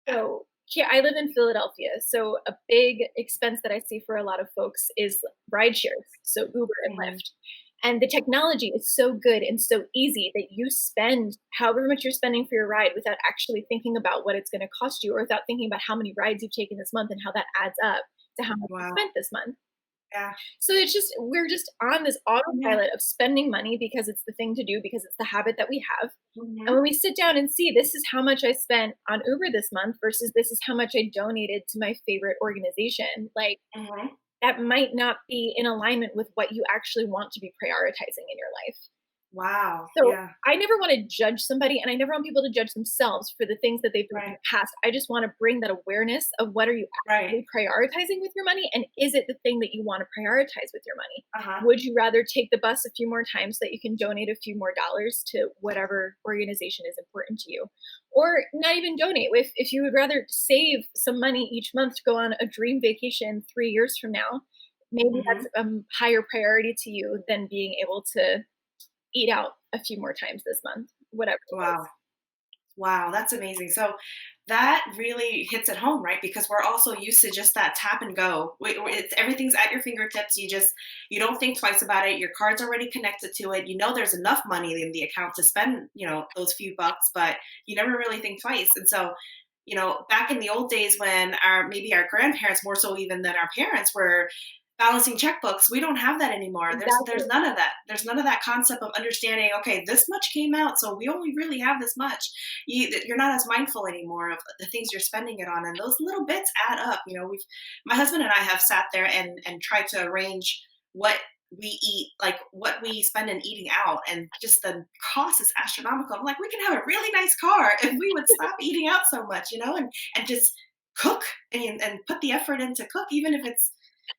So here, I live in Philadelphia. So a big expense that I see for a lot of folks is ride shares, so Uber and Mhm. Lyft. And the technology is so good and so easy that you spend however much you're spending for your ride without actually thinking about what it's going to cost you or without thinking about how many rides you've taken this month and how that adds up to how much you Wow. spent this month. Yeah. So it's just we're just on this Yeah. autopilot of spending money because it's the thing to do, because it's the habit that we have. And Mhm. when we sit down and see this is how much I spent on Uber this month versus this is how much I donated to my favorite organization, like Mhm. that might not be in alignment with what you actually want to be prioritizing in your life. Wow. So Yeah. I never want to judge somebody, and I never want people to judge themselves for the things that they've done in Right. the past. I just want to bring that awareness of what are you Right. actually prioritizing with your money, and is it the thing that you want to prioritize with your money? Uh-huh. Would you rather take the bus a few more times so that you can donate a few more dollars to whatever organization is important to you? Or not even donate. If you would rather save some money each month to go on a dream vacation 3 years from now, maybe Mhm. that's a higher priority to you than being able to eat out a few more times this month, whatever it is. Wow. Wow, that's amazing. So that really hits it home, right? Because we're also used to just that tap and go. It's everything's at your fingertips. You don't think twice about it. Your card's already connected to it. You know there's enough money in the account to spend, those few bucks, but you never really think twice. And so, back in the old days when our grandparents more so even than our parents were balancing checkbooks, we don't have that anymore. There's Exactly. none of that. There's none of that concept of understanding, okay, this much came out, so we only really have this much. You're not as mindful anymore of the things you're spending it on, and those little bits add up. We've my husband and I have sat there and tried to arrange what we eat, like what we spend in eating out, and just the cost is astronomical. I'm like, we can have a really nice car if we would stop eating out so much, and just cook and put the effort in to cook, even if it's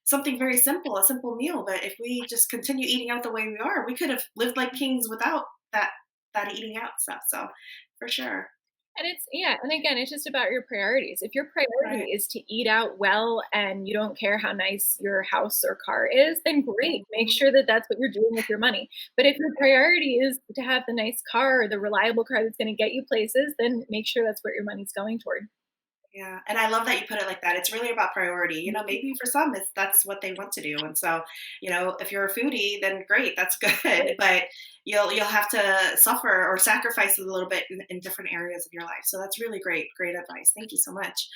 something very simple, a simple meal. But if we just continue eating out the way we are, we could have lived like kings without that eating out stuff. So for sure. And it's yeah, and again, it's just about your priorities. If your priority Right. is to eat out well and you don't care how nice your house or car is, then great. Make Mhm. sure that that's what you're doing with your money. But if your priority is to have the nice car or the reliable car that's going to get you places, then make sure that's what your money's going toward. Yeah, and I love that you put it like that. It's really about priority. Mhm. Maybe for some, that's what they want to do, and so, if you're a foodie, then great, that's good. Right. But you'll have to suffer or sacrifice a little bit in different areas of your life. So that's really great, great advice. Thank you so much.